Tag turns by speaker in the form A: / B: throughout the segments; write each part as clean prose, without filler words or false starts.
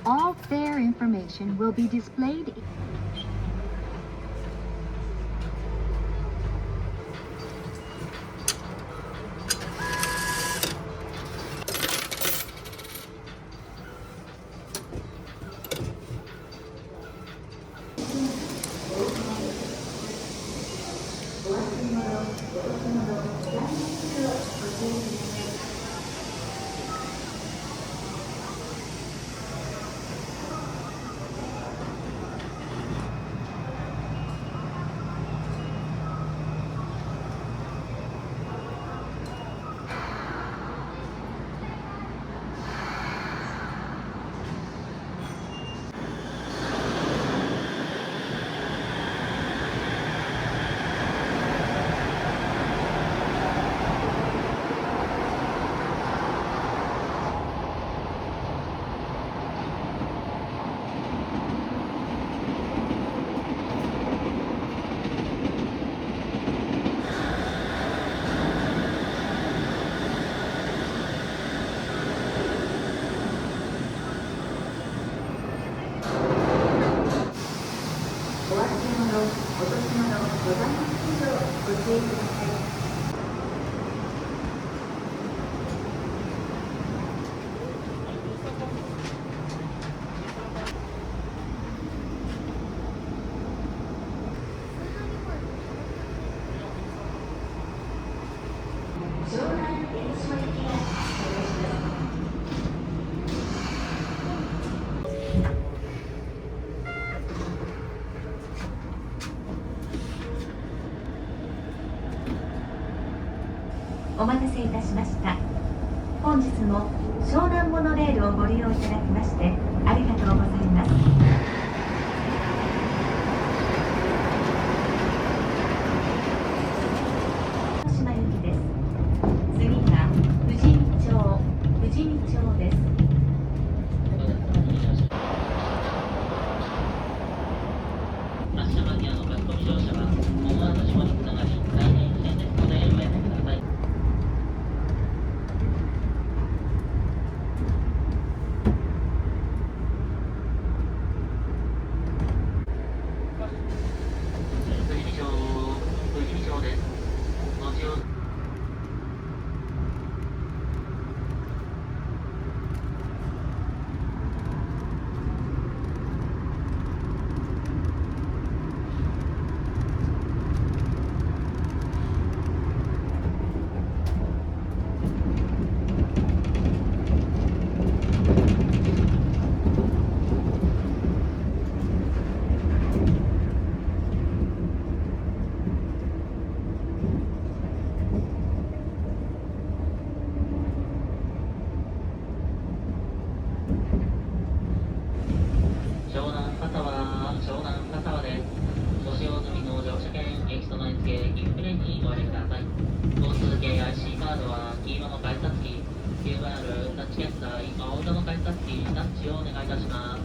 A: All fare information will be displayed.
B: お待たせいたしました。本日も湘南モノレールをご利用いただきましてありがとうございます。徳島行きです。次が富士見町です。
C: 発車間に合うのかご利用者は思わぬ事故につながり大変危険ですのでおやめください。お茶の改札機タッチをお願いいたします。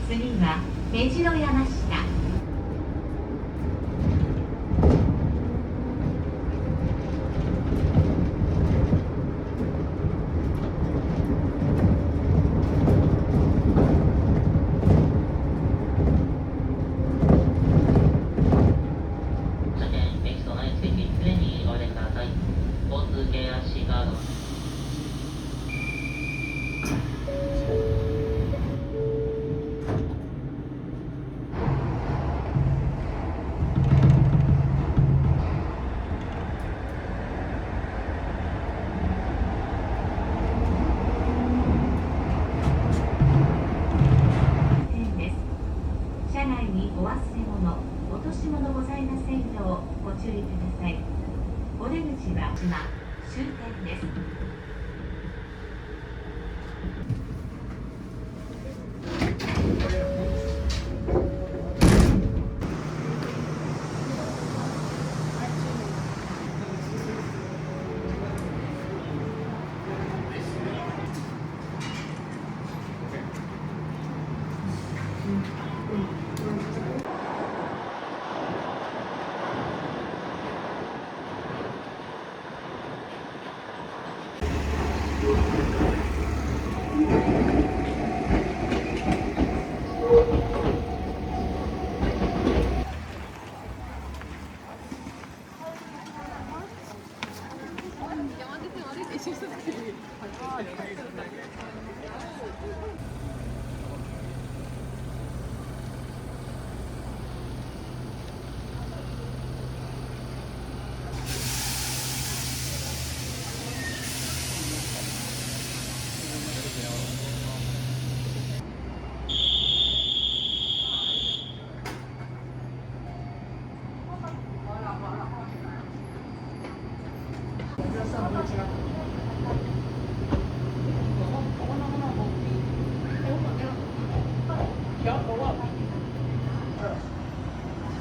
B: 次は目白山下。
C: 車検駅と内席常にお入れください。交通系 IC カード。
B: 車内にお忘れ物、落とし物ございませんようご注意ください。お出口は今終点です。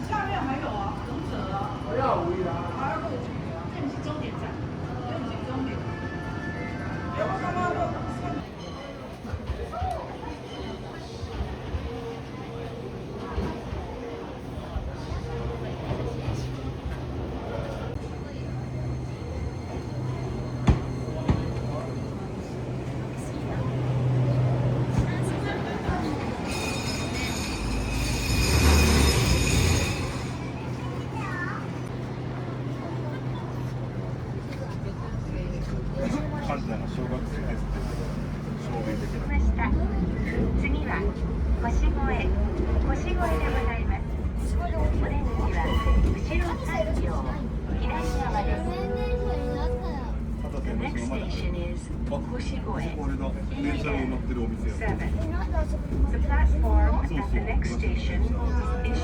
D: 下面还有啊，龙泽啊，还要五一啊，还要过去啊，这不是终点站，这不是终点。有没有看到过？
E: 関西の小学生ですって証明できない。
B: ました。次は腰越えでございます。お出口は後ろ3両左側です。
E: ただ県の
F: next
E: そのまだ
F: station is
E: あ、ここ
F: Koshigoe.
E: あれだ電車に乗ってるお店や
F: 7. The platform at the next station is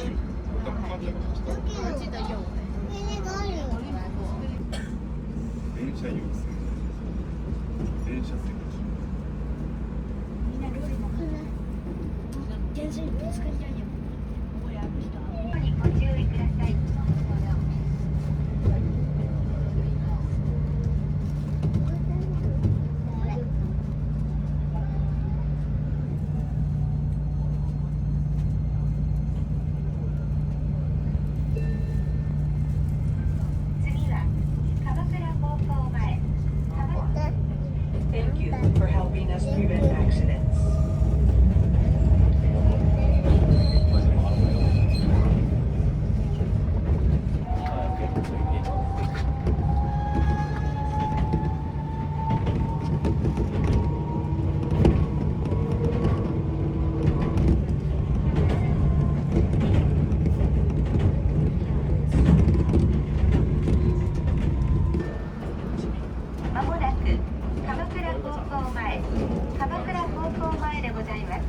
E: 電車優先電車席
B: にご注意ください。次は鎌倉方向前。
F: Thank you for helping us prevent accidents.
B: まもなく鎌倉方向前、鎌倉方向前でございます。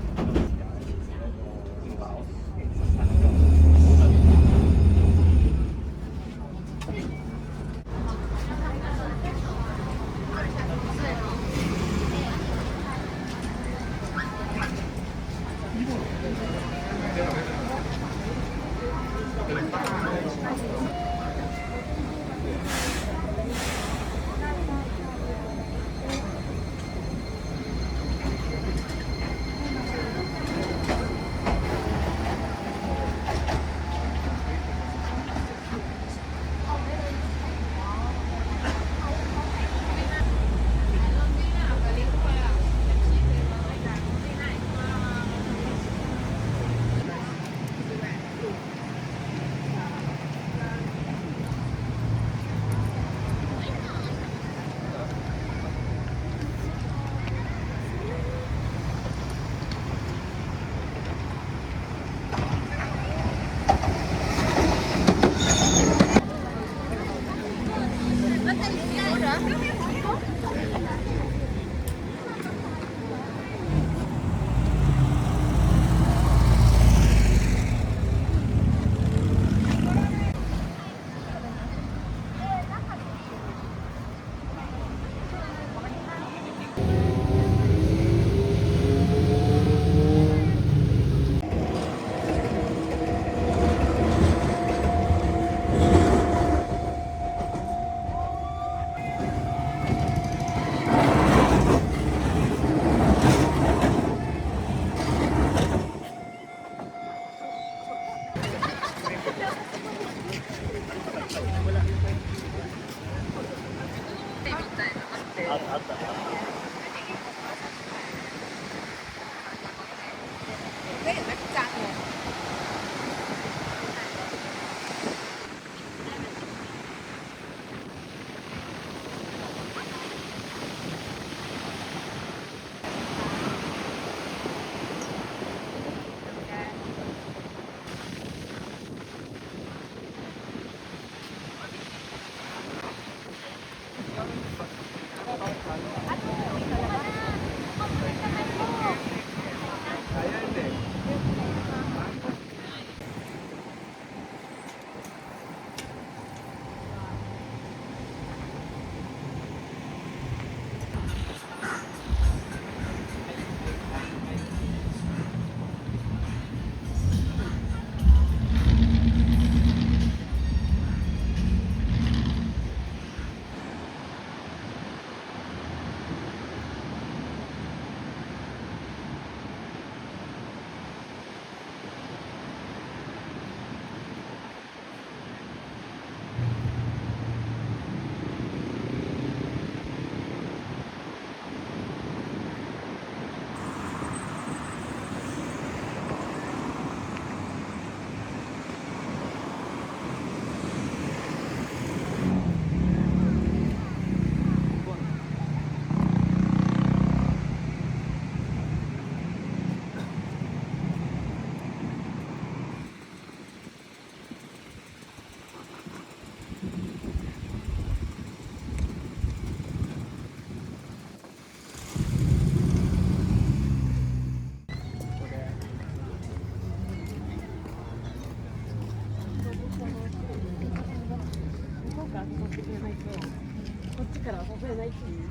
G: ってくれないとこっちからは誘えないっていう。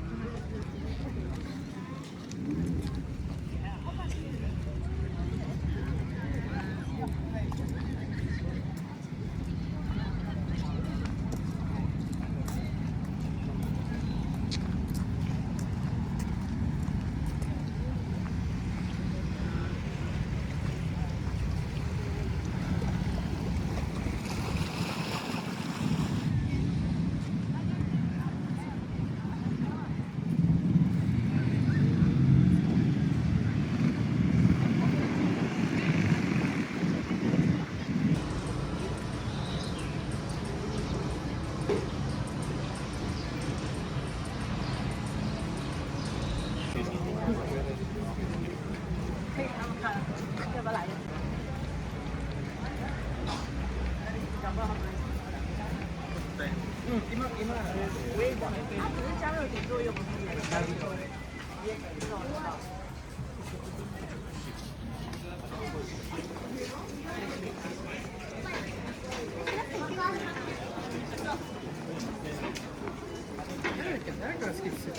H: 誰から好きですよ。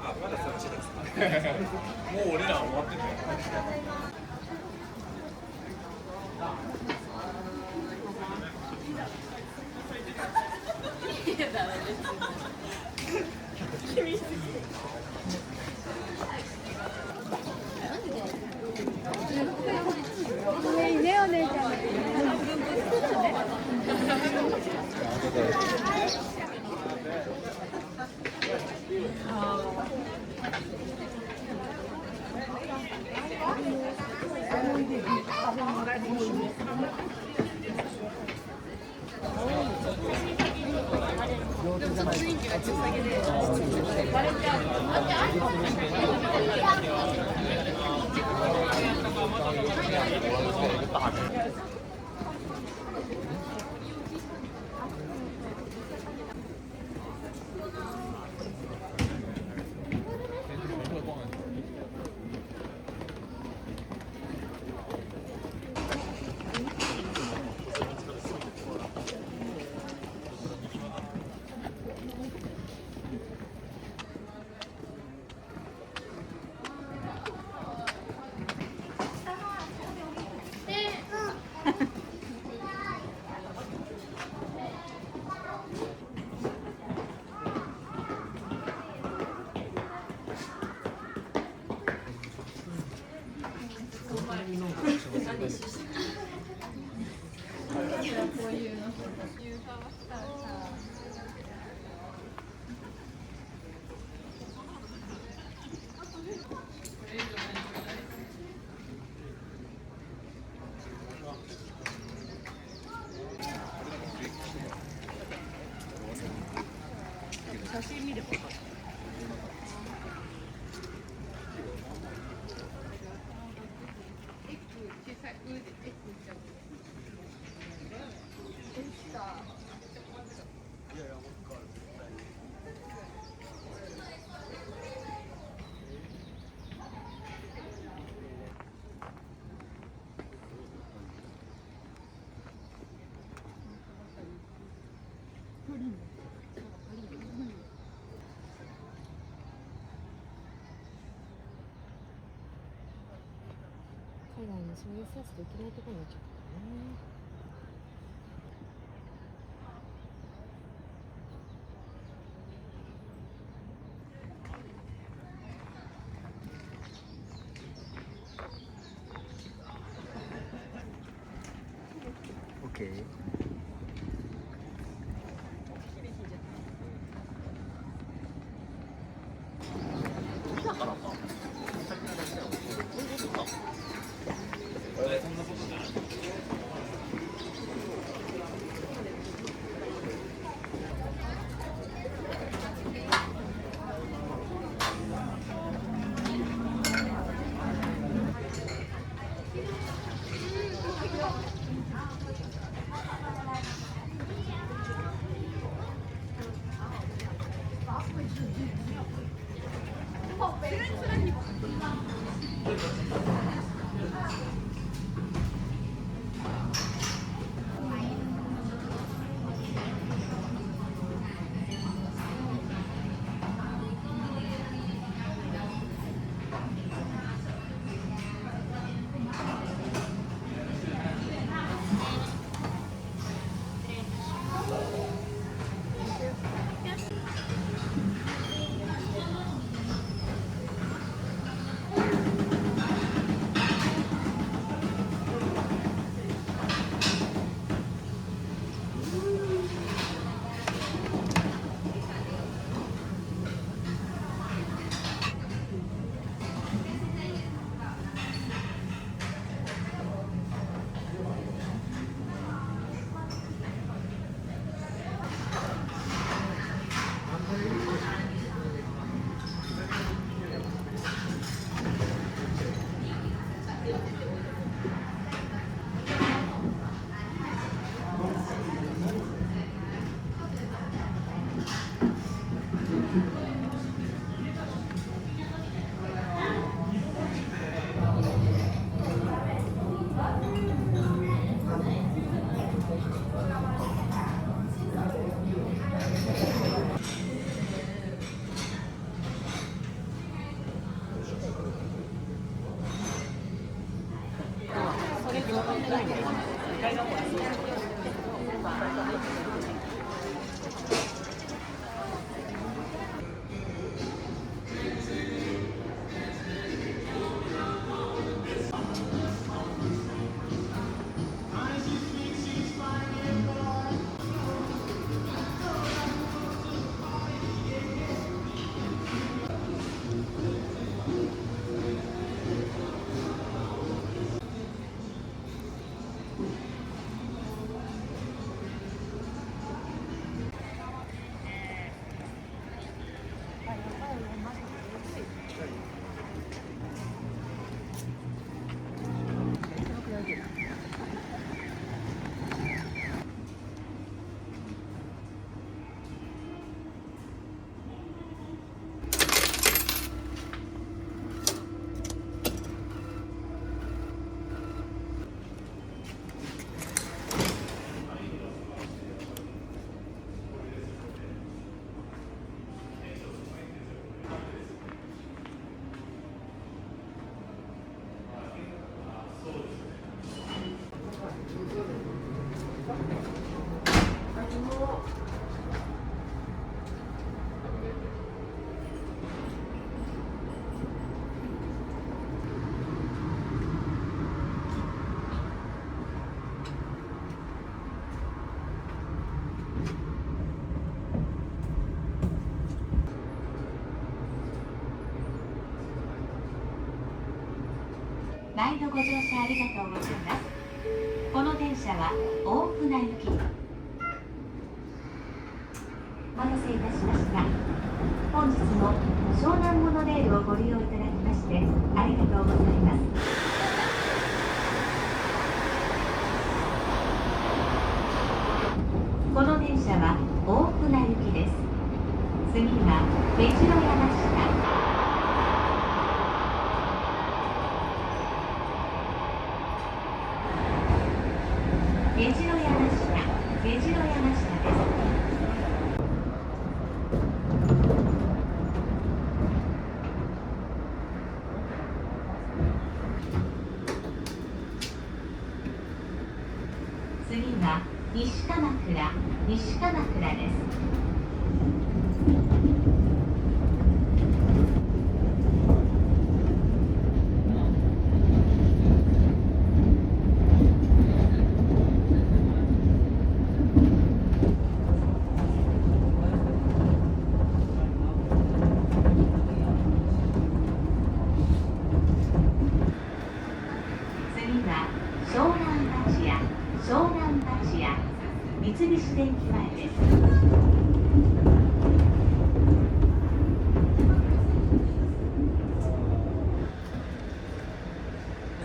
H: あ、まだそっちですか。もう俺らは終わってて。
G: ねお姉ちゃん。写真見れば分かる。海外にそういうセンスできないところになっちゃったね。
H: OK。だからか。そんなことない。
D: 哦，别人出来你。
B: 毎度ご乗車ありがとうございます。この電車は大船行き。お待たせいたしました。本日も湘南モノレールをご利用いただきましてありがとうございます。この電車は大船行きです。次は目白山下。目白山下、目白山下です。次は西鎌倉、西鎌倉です。次は湘南町屋、湘南町屋、三菱電機前です。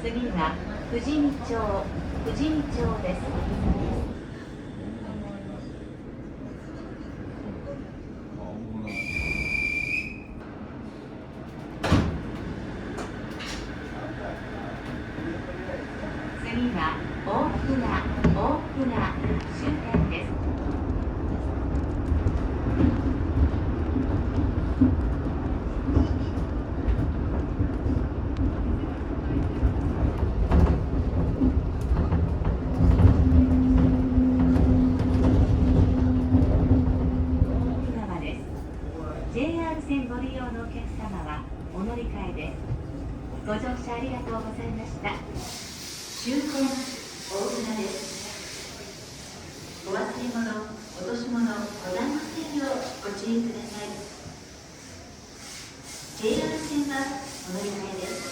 B: 次は富士見町、富士見町です。次は大船、大船終点です。大井川です。JR 線ご利用のお客様はお乗り換えです。ご乗車ありがとうございました。終点大船です。お忘れ物、落とし物ございませんようご注意ください。JR 線はお乗り換えです。